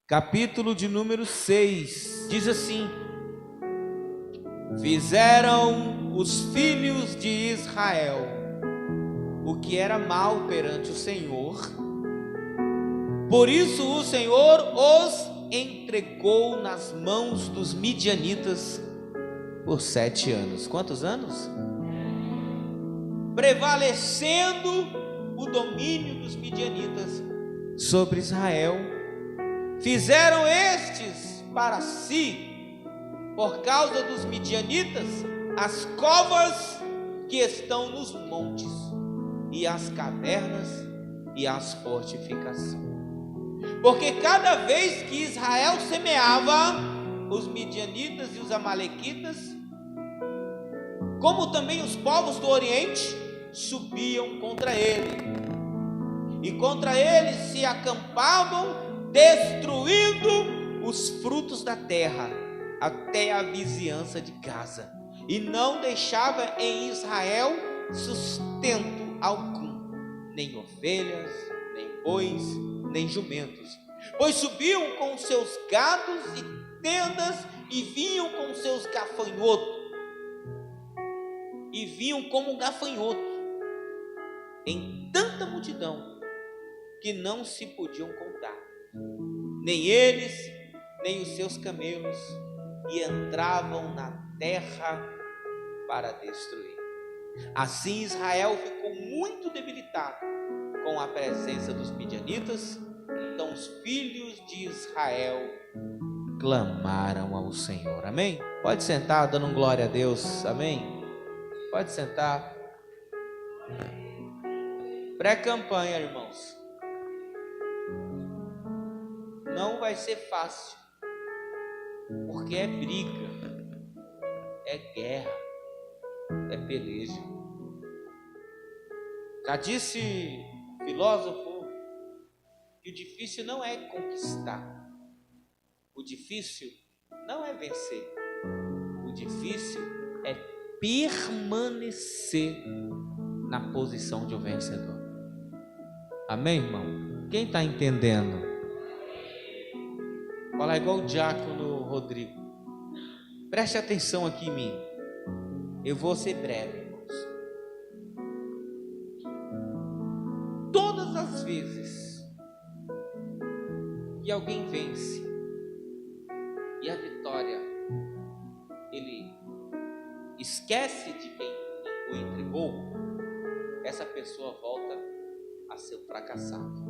capítulo de número 6, diz assim: fizeram os filhos de Israel o que era mal perante o Senhor, por isso o Senhor os entregou nas mãos dos midianitas por 7 anos. Quantos anos? Prevalecendo o domínio dos midianitas sobre Israel. Fizeram estes para si, por causa dos midianitas, as covas que estão nos montes, e as cavernas e as fortificações. Porque cada vez que Israel semeava, os midianitas e os amalequitas, como também os povos do Oriente, subiam contra ele, e contra ele se acampavam, destruindo os frutos da terra até a vizinhança de Gaza, e não deixava em Israel sustento algum, nem ovelhas, nem bois, nem jumentos, pois subiam com seus gados e tendas, e vinham com seus gafanhotos, e vinham como gafanhotos em tanta multidão que não se podiam contar, nem eles, nem os seus camelos, e entravam na terra para destruir. Assim Israel ficou muito debilitado com a presença dos midianitas. Então os filhos de Israel clamaram ao Senhor. Amém? Pode sentar, dando glória a Deus. Amém? Pode sentar. Pré-campanha, irmãos. Não vai ser fácil, porque é briga, é guerra, é peleja. Já disse o filósofo que o difícil não é conquistar, o difícil não é vencer, o difícil é permanecer na posição de um vencedor. Amém, irmão? Quem está entendendo? Fala igual o diácono Rodrigo. Preste atenção aqui em mim. Eu vou ser breve, irmãos. Todas as vezes que alguém vence e a vitória, ele esquece de quem o entregou, essa pessoa volta a ser um fracassado.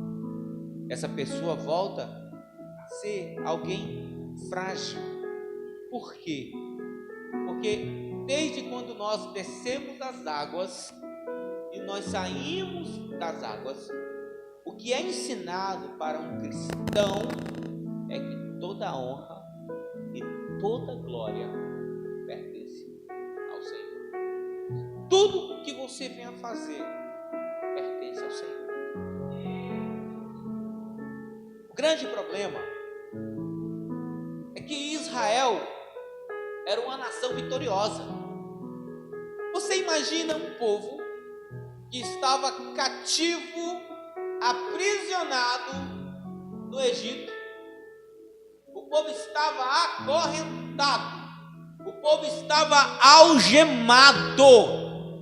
Essa pessoa volta a ser alguém frágil. Por quê? Porque desde quando nós descemos das águas e nós saímos das águas, o que é ensinado para um cristão é que toda honra e toda glória pertence ao Senhor. Tudo que você venha fazer pertence ao Senhor. O grande problema é que Israel era uma nação vitoriosa. Você imagina um povo que estava cativo, aprisionado no Egito. O povo estava acorrentado. O povo estava algemado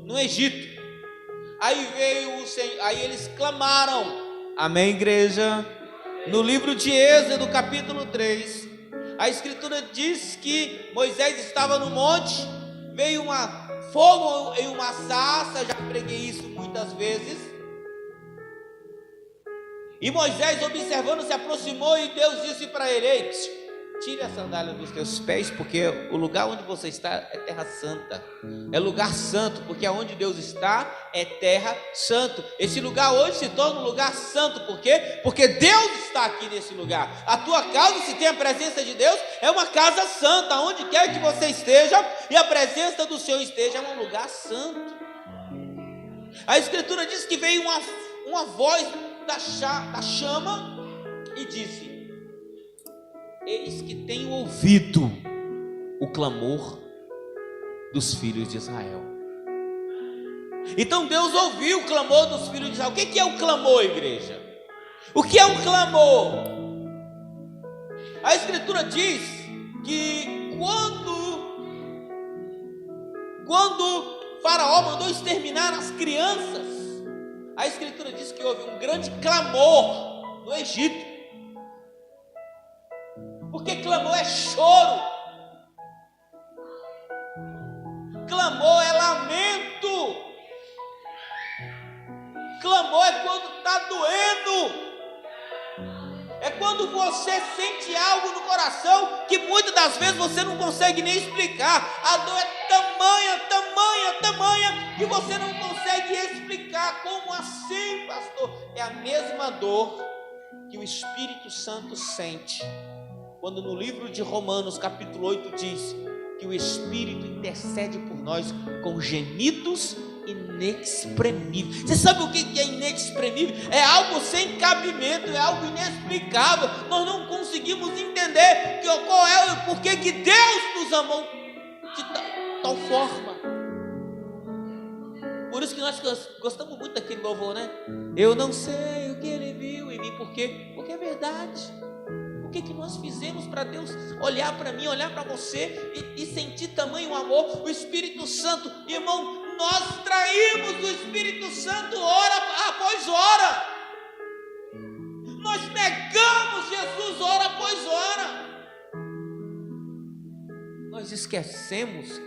no Egito. Aí veio o Senhor, aí eles clamaram. Amém, igreja? No livro de Êxodo, capítulo 3, a escritura diz que Moisés estava no monte, veio fogo em uma sarça, já preguei isso muitas vezes, e Moisés, observando, se aproximou, e Deus disse para ele: ei, tire a sandália dos teus pés, porque o lugar onde você está é terra santa, é lugar santo, porque aonde Deus está é terra santo. Esse lugar hoje se torna um lugar santo. Por quê? Porque Deus está aqui nesse lugar. A tua casa, se tem a presença de Deus, é uma casa santa. Onde quer que você esteja e a presença do Senhor esteja, é um lugar santo. A escritura diz que veio uma voz da chama e disse: eis que tenho ouvido o clamor dos filhos de Israel. Então Deus ouviu o clamor dos filhos de Israel. O que é o clamor, igreja? O que é um clamor? A Escritura diz que quando Faraó mandou exterminar as crianças, a Escritura diz que houve um grande clamor no Egito, porque clamor é choro, clamor é lamento, clamor é quando está doendo, é quando você sente algo no coração que muitas das vezes você não consegue nem explicar. A dor é tamanha que você não consegue explicar. Como assim, pastor? É a mesma dor que o Espírito Santo sente quando no livro de Romanos capítulo 8 diz que o Espírito intercede por nós com gemidos inexprimíveis. Você sabe o que é inexprimível? É algo sem cabimento, é algo inexplicável. Nós não conseguimos entender qual é o porquê que Deus nos amou de tal forma. Por isso que nós gostamos muito daquele louvor, né? Eu não sei o que Ele viu em mim. Por quê? Porque é verdade. O que nós fizemos para Deus olhar para mim, olhar para você e sentir tamanho amor? O Espírito Santo, irmão, nós traímos o Espírito Santo hora após hora. Nós negamos Jesus hora após hora. Nós esquecemos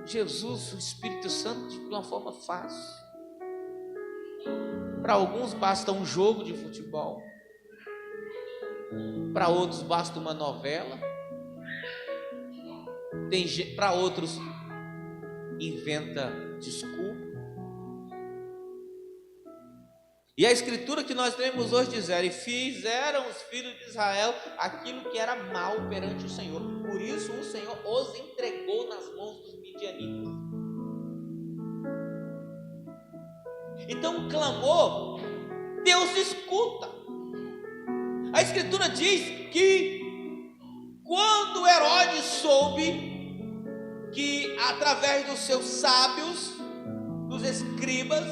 Jesus, o Espírito Santo, de uma forma fácil. Para alguns basta um jogo de futebol, para outros basta uma novela, para outros inventa desculpa. E a Escritura que nós lemos hoje diz: e fizeram os filhos de Israel aquilo que era mal perante o Senhor, por isso o Senhor os entregou nas mãos dos midianitas. Então o clamor, Deus escuta. A Escritura diz que quando Herodes soube que através dos seus sábios, dos escribas,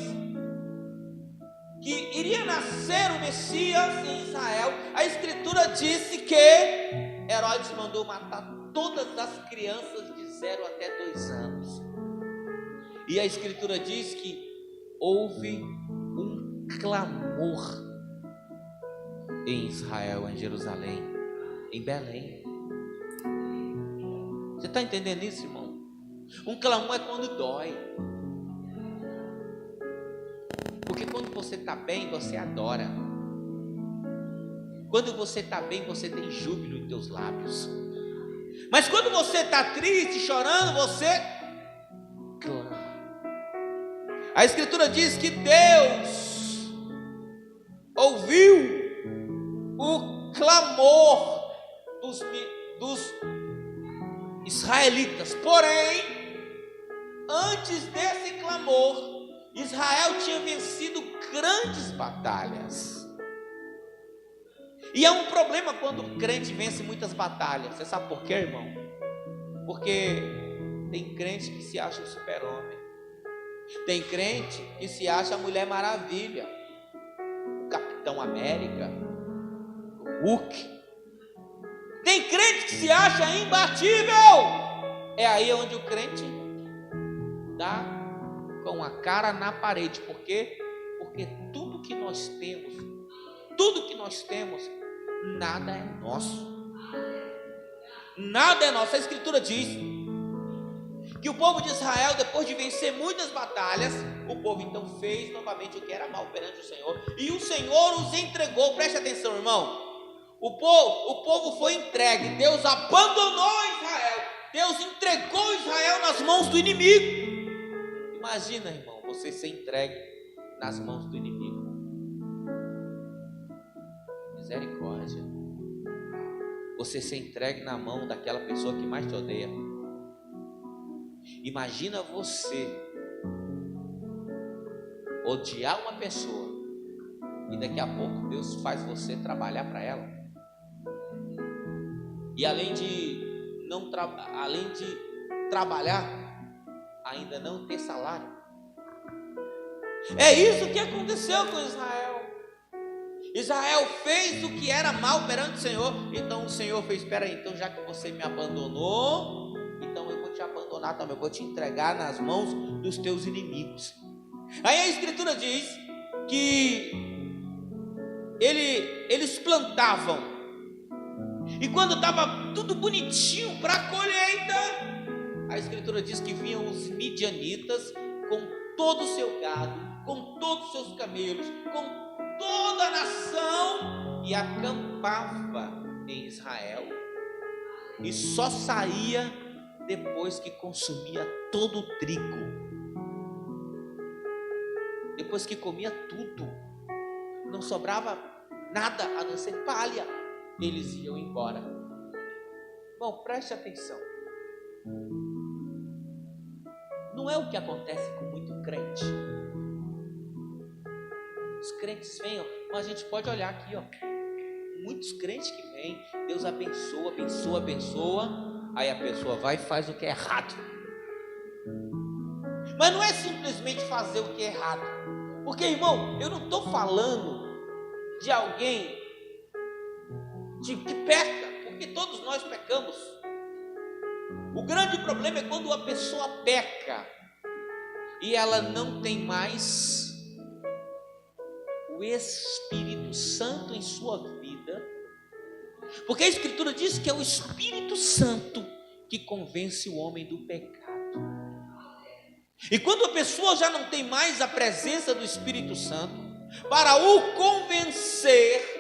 que iria nascer o Messias em Israel, a Escritura disse que Herodes mandou matar todas as crianças de 0 até 2 anos. E a Escritura diz que houve um clamor em Israel, em Jerusalém, em Belém. Você está entendendo isso, irmão? Um clamor é quando dói. Porque quando você está bem, você adora. Quando você está bem, você tem júbilo em teus lábios. Mas quando você está triste, chorando, você clama. A Escritura diz que Deus ouviu o clamor dos israelitas. Porém, antes desse clamor, Israel tinha vencido grandes batalhas. E é um problema quando o crente vence muitas batalhas. Você sabe por quê, irmão? Porque tem crente que se acha um super-homem, tem crente que se acha a Mulher Maravilha, o Capitão América, o Hulk. Tem crente que se acha imbatível. É aí onde o crente dá com a cara na parede. Por quê? Porque tudo que nós temos, nada é nosso. Nada é nosso. A Escritura diz que o povo de Israel, depois de vencer muitas batalhas, o povo então fez novamente o que era mal perante o Senhor, e o Senhor os entregou. Preste atenção, irmão. O povo foi entregue. Deus abandonou Israel. Deus entregou Israel nas mãos do inimigo. Imagina, irmão, você ser entregue nas mãos do inimigo. Misericórdia. Você ser entregue na mão daquela pessoa que mais te odeia. Imagina você odiar uma pessoa e daqui a pouco Deus faz você trabalhar para ela. E além de trabalhar, ainda não ter salário. É isso que aconteceu com Israel. Israel fez o que era mal perante o Senhor. Então o Senhor fez: espera aí, então já que você me abandonou, então eu vou te abandonar também, eu vou te entregar nas mãos dos teus inimigos. Aí a Escritura diz que eles plantavam, e quando estava tudo bonitinho para a colheita, a Escritura diz que vinham os midianitas com todo o seu gado, com todos os seus camelos, com toda a nação, e acampava em Israel, e só saía depois que consumia todo o trigo, depois que comia tudo, não sobrava nada a não ser palha, eles iam embora. Bom, preste atenção, não é o que acontece com muito crente. Os crentes vêm, mas a gente pode olhar aqui, muitos crentes que vêm, Deus abençoa, abençoa, abençoa, aí a pessoa vai e faz o que é errado. Mas não é simplesmente fazer o que é errado, porque, irmão, eu não estou falando de alguém que peca, porque todos nós pecamos. O grande problema é quando a pessoa peca e ela não tem mais o Espírito Santo em sua vida, porque a Escritura diz que é o Espírito Santo que convence o homem do pecado. E quando a pessoa já não tem mais a presença do Espírito Santo para o convencer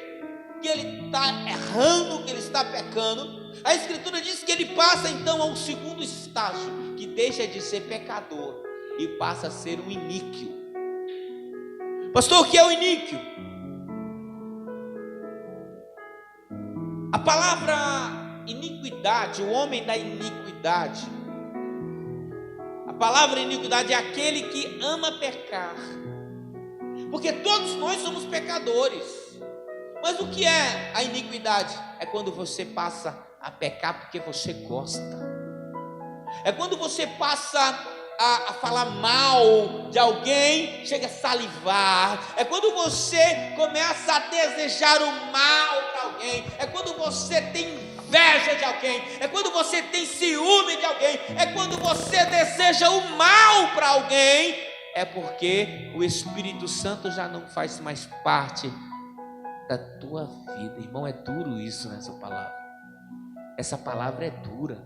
que ele está errando, que ele está pecando, a Escritura diz que ele passa então ao segundo estágio, que deixa de ser pecador e passa a ser um iníquo. Pastor, o que é o iníquo? A palavra iniquidade, o homem da iniquidade, a palavra iniquidade é aquele que ama pecar, porque todos nós somos pecadores. Mas o que é a iniquidade? É quando você passa a pecar porque você gosta, é quando você passa a falar mal de alguém, chega a salivar, é quando você começa a desejar o mal para alguém, é quando você tem inveja de alguém, é quando você tem ciúme de alguém, é quando você deseja o mal para alguém, é porque o Espírito Santo já não faz mais parte da tua vida. Irmão, é duro isso nessa palavra. Essa palavra é dura.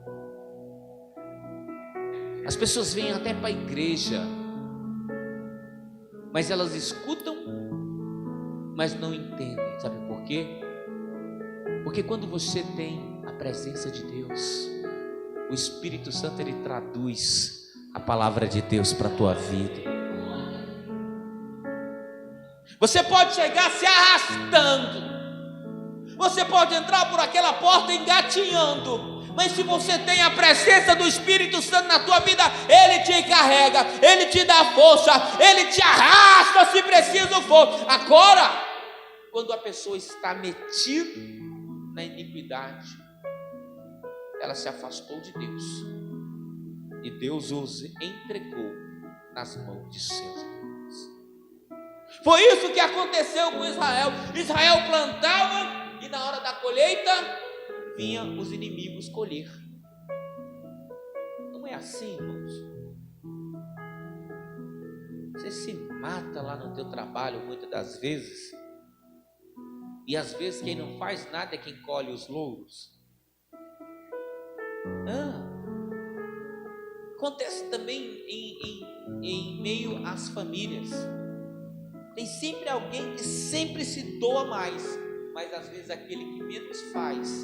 As pessoas vêm até para a igreja, mas elas escutam, mas não entendem. Sabe por quê? Porque quando você tem a presença de Deus, o Espírito Santo, ele traduz a palavra de Deus para a tua vida. Você pode chegar se arrastando, você pode entrar por aquela porta engatinhando, mas se você tem a presença do Espírito Santo na tua vida, ele te carrega, ele te dá força, ele te arrasta se preciso for. Agora, quando a pessoa está metida na iniquidade, ela se afastou de Deus, e Deus os entregou nas mãos de seus inimigos. Foi isso que aconteceu com Israel. Israel plantava, e na hora da colheita vinham os inimigos colher. Não é assim, irmãos? Você se mata lá no teu trabalho muitas das vezes, e às vezes quem não faz nada é quem colhe os louros. Acontece também em meio às famílias. Tem sempre alguém que sempre se doa mais, mas às vezes aquele que menos faz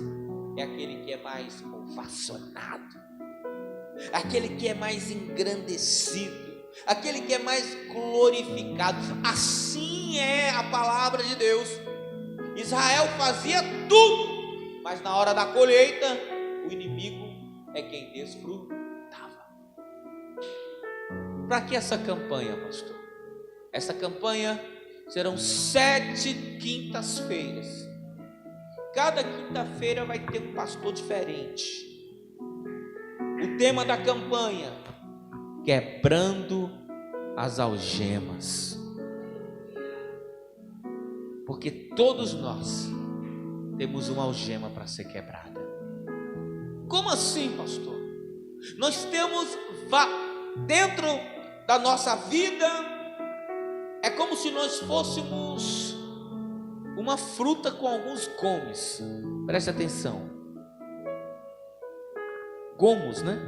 é aquele que é mais ovacionado, aquele que é mais engrandecido, aquele que é mais glorificado. Assim é a palavra de Deus. Israel fazia tudo, mas na hora da colheita, o inimigo é quem desfrutava. Para que essa campanha, pastor? Essa campanha serão 7 quintas-feiras. Cada quinta-feira vai ter um pastor diferente. O tema da campanha: quebrando as algemas. Porque todos nós temos uma algema para ser quebrada. Como assim, pastor? Nós temos dentro da nossa vida, é como se nós fôssemos uma fruta com alguns gomos. Preste atenção. Gomos, né?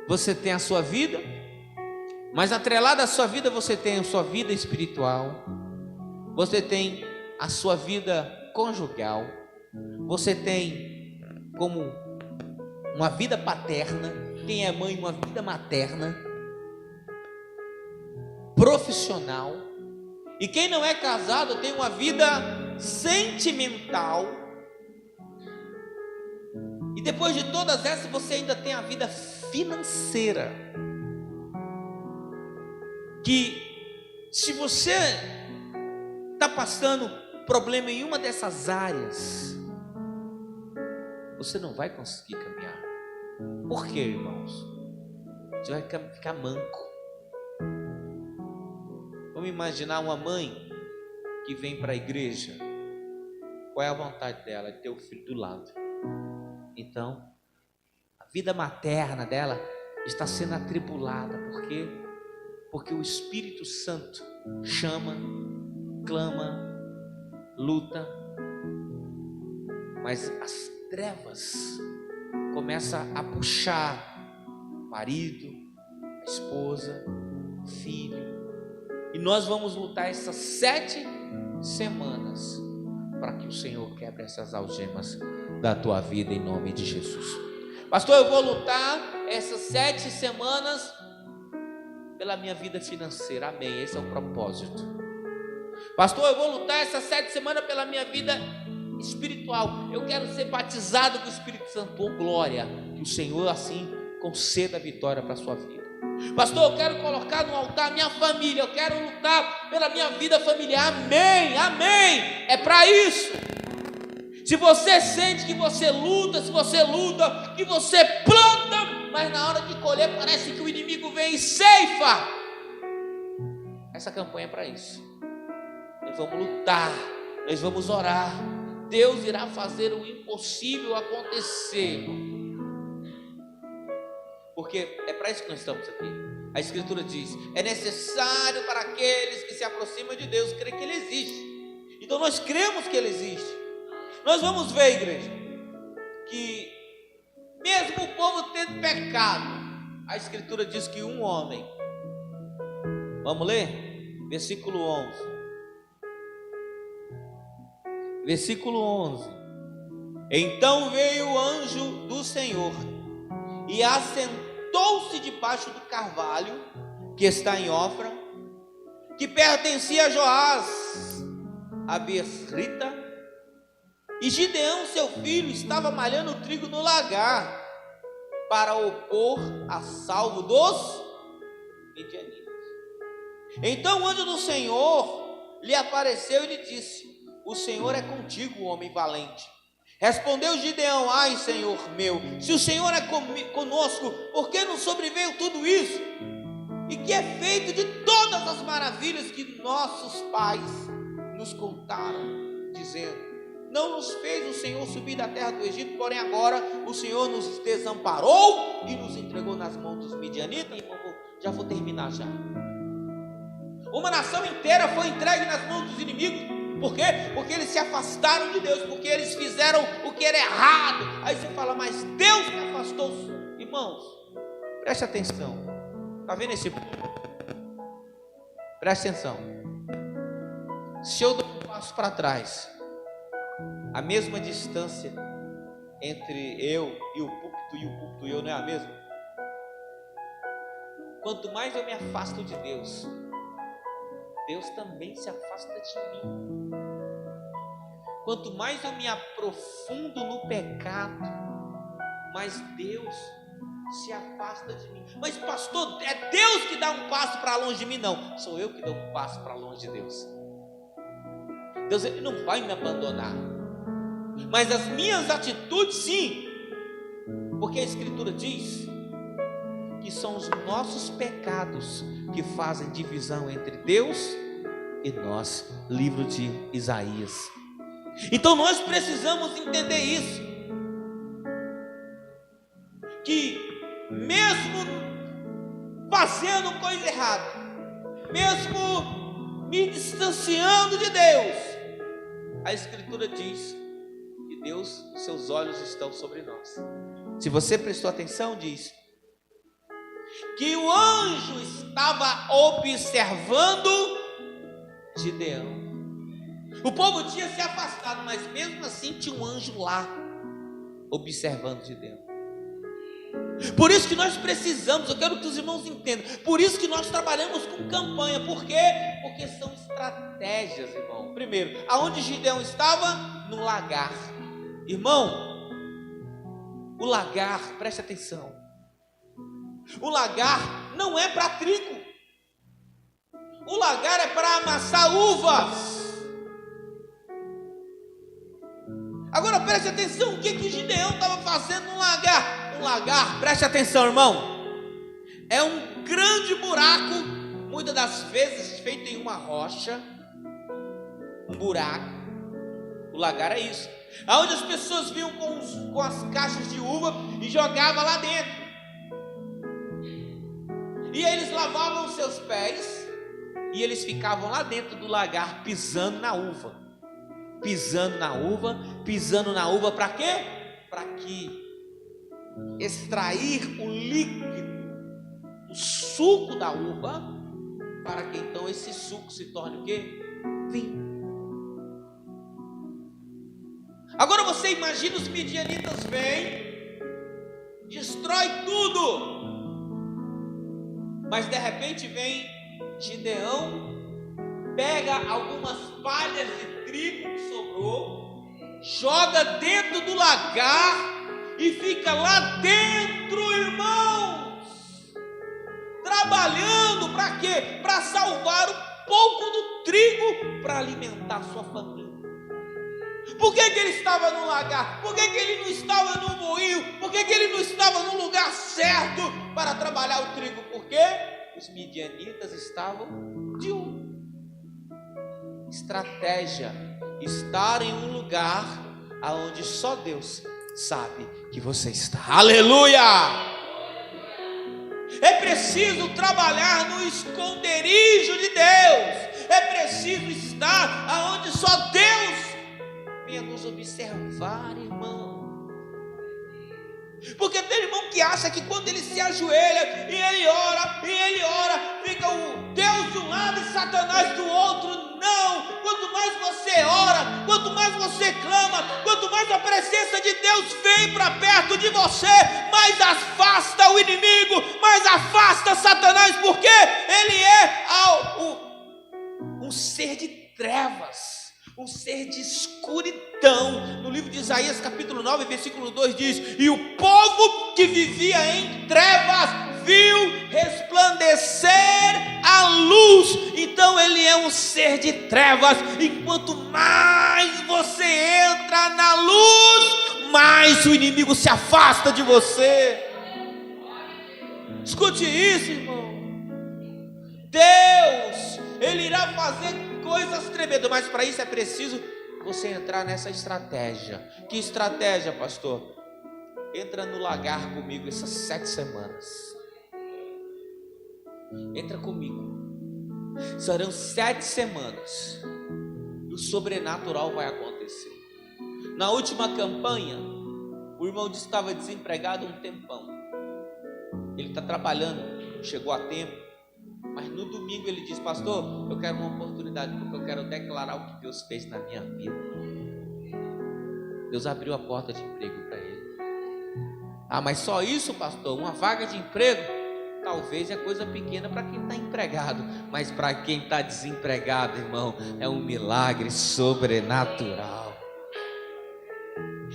Você tem a sua vida, mas atrelada à sua vida você tem a sua vida espiritual, você tem a sua vida conjugal, você tem como uma vida paterna, quem é mãe uma vida materna, profissional, e quem não é casado tem uma vida sentimental. E depois de todas essas você ainda tem a vida financeira, que se você está passando problema em uma dessas áreas, você não vai conseguir caminhar. Por quê, irmãos? Você vai ficar manco. Vamos imaginar uma mãe que vem para a igreja. Qual é a vontade dela? De ter o filho do lado. Então, a vida materna dela está sendo atribulada. Por quê? Porque o Espírito Santo chama, clama, luta, mas as trevas começam a puxar o marido, a esposa, o filho, e nós vamos lutar essas 7 semanas para que o Senhor quebre essas algemas da tua vida em nome de Jesus. Pastor, eu vou lutar essas 7 semanas pela minha vida financeira, amém, esse é o propósito. Pastor, eu vou lutar essas 7 semanas pela minha vida espiritual, eu quero ser batizado com o Espírito Santo, oh glória, que o Senhor assim conceda a vitória para a sua vida. Pastor, eu quero colocar no altar a minha família, eu quero lutar pela minha vida familiar, amém, amém, é para isso. Se você sente que você luta, que você planta, mas na hora de colher parece que o inimigo vem e ceifa, essa campanha é para isso. Nós vamos lutar, nós vamos orar, Deus irá fazer o impossível acontecer, porque é para isso que nós estamos aqui. A Escritura diz: é necessário para aqueles que se aproximam de Deus crer que Ele existe. Então nós cremos que Ele existe. Nós vamos ver, igreja, que mesmo o povo tendo pecado, a Escritura diz que um homem, vamos ler? Versículo 11. Versículo 11. Então veio o anjo do Senhor e assentou-se debaixo do carvalho que está em Ofra, que pertencia a Joás, a Besrita, e Gideão, seu filho, estava malhando trigo no lagar para o pôr a salvo dos midianitas. Então o anjo do Senhor lhe apareceu e lhe disse: o Senhor é contigo, homem valente. Respondeu Gideão: ai, Senhor meu, se o Senhor é conosco, por que nos sobreveio tudo isso? E que é feito de todas as maravilhas que nossos pais nos contaram, dizendo: não nos fez o Senhor subir da terra do Egito, porém agora o Senhor nos desamparou e nos entregou nas mãos dos midianitas. Já vou terminar já. Uma nação inteira foi entregue nas mãos dos inimigos. Por quê? Porque eles se afastaram de Deus, porque eles fizeram o que era errado. Aí você fala: mas Deus me afastou. Irmãos, preste atenção. Está vendo esse ponto? Preste atenção. Se eu dou um passo para trás, a mesma distância entre eu e o púlpito e eu não é a mesma? Quanto mais eu me afasto de Deus, Deus também se afasta de mim. Quanto mais eu me aprofundo no pecado, mais Deus se afasta de mim. Mas pastor, é Deus que dá um passo para longe de mim? Não, sou eu que dou um passo para longe de Deus. Deus, Ele não vai me abandonar, mas as minhas atitudes sim, porque a Escritura diz que são os nossos pecados que fazem divisão entre Deus e nós. Livro de Isaías. Então nós precisamos entender isso, que mesmo fazendo coisa errada, mesmo me distanciando de Deus, a Escritura diz que Deus, seus olhos estão sobre nós. Se você prestou atenção, diz que o anjo estava observando Gideão. O povo tinha se afastado, mas mesmo assim tinha um anjo lá, observando Gideão. Por isso que nós precisamos, eu quero que os irmãos entendam, por isso que nós trabalhamos com campanha. Por quê? Porque são estratégias, irmão. Primeiro, aonde Gideão estava? No lagar. Irmão, o lagar, preste atenção, o lagar não é para trigo, o lagar é para amassar uvas. Agora preste atenção, o que Gideão estava fazendo no lagar? Um lagar, preste atenção, irmão, é um grande buraco, muitas das vezes feito em uma rocha, um buraco. O lagar é isso, aonde as pessoas vinham com as caixas de uva e jogavam lá dentro, e aí eles lavavam os seus pés, e eles ficavam lá dentro do lagar, pisando na uva, para quê? Para que extrair o líquido, o suco da uva, para que então esse suco se torne o quê? Vinho. Agora você imagina, os midianitas vêm, destrói tudo, mas de repente vem Gideão, pega algumas palhas de trigo que sobrou, joga dentro do lagar e fica lá dentro, irmãos, trabalhando para quê? Para salvar um pouco do trigo para alimentar sua família. Por que ele estava no lagar? Por que ele não estava no moinho? Por que ele não estava no lugar certo para trabalhar o trigo? Porque os midianitas estavam de olho. Estratégia: estar em um lugar aonde só Deus sabe que você está. Aleluia! É preciso trabalhar no esconderijo de Deus. É preciso estar aonde só Deus venha nos observar, irmão. Porque tem irmão que acha que quando ele se ajoelha e ele ora, fica o Deus de um lado e Satanás do outro. Não, quanto mais você ora, quanto mais você clama, quanto mais a presença de Deus vem para perto de você, mais afasta o inimigo, mais afasta Satanás, porque ele é um ser de trevas, um ser de escuridão. No livro de Isaías capítulo 9, versículo 2 diz: e o povo que vivia em trevas viu resplandecer a luz. Então ele é um ser de trevas, e quanto mais você entra na luz, mais o inimigo se afasta de você. Escute isso, irmão. Deus, ele irá fazer coisas tremendas, mas para isso é preciso você entrar nessa estratégia. Que estratégia, pastor? Entra no lagar comigo essas 7 semanas. Entra comigo. Serão 7 semanas e o sobrenatural vai acontecer. Na última campanha, o irmão disse que estava desempregado um tempão. Ele está trabalhando, chegou a tempo, mas no domingo ele disse: pastor, eu quero uma oportunidade, porque eu quero declarar o que Deus fez na minha vida. Deus abriu a porta de emprego para ele. Ah, mas só isso, pastor? Uma vaga de emprego? Talvez é coisa pequena para quem está empregado, mas para quem está desempregado, irmão, é um milagre sobrenatural.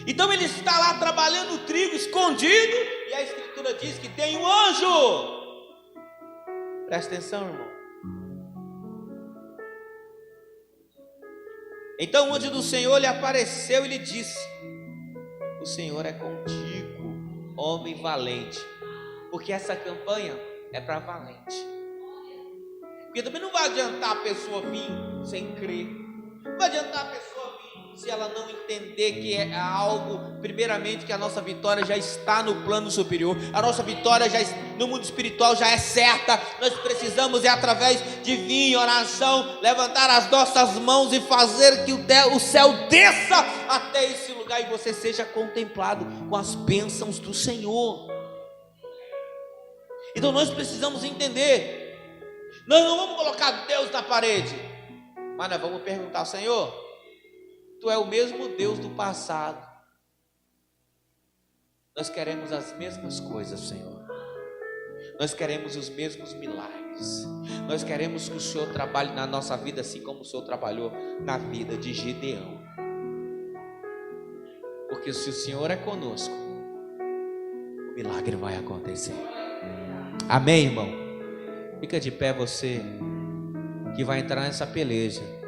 Então ele está lá trabalhando o trigo escondido, e a Escritura diz que tem um anjo. Presta atenção, irmão. Então o anjo do Senhor lhe apareceu e lhe disse: o Senhor é contigo, homem valente. Porque essa campanha é para valente. Porque também não vai adiantar a pessoa vir sem crer. Não vai adiantar a pessoa vir se ela não entender que é algo, primeiramente, que a nossa vitória já está no plano superior, a nossa vitória já no mundo espiritual já é certa. Nós precisamos, através de vir em oração, levantar as nossas mãos e fazer que o céu desça até esse lugar e você seja contemplado com as bênçãos do Senhor. Então nós precisamos entender, nós não vamos colocar Deus na parede, mas nós vamos perguntar: Senhor, Tu é o mesmo Deus do passado, nós queremos as mesmas coisas, Senhor, nós queremos os mesmos milagres, nós queremos que o Senhor trabalhe na nossa vida assim como o Senhor trabalhou na vida de Gideão, porque se o Senhor é conosco, o milagre vai acontecer. Amém, irmão? Fica de pé você que vai entrar nessa peleja.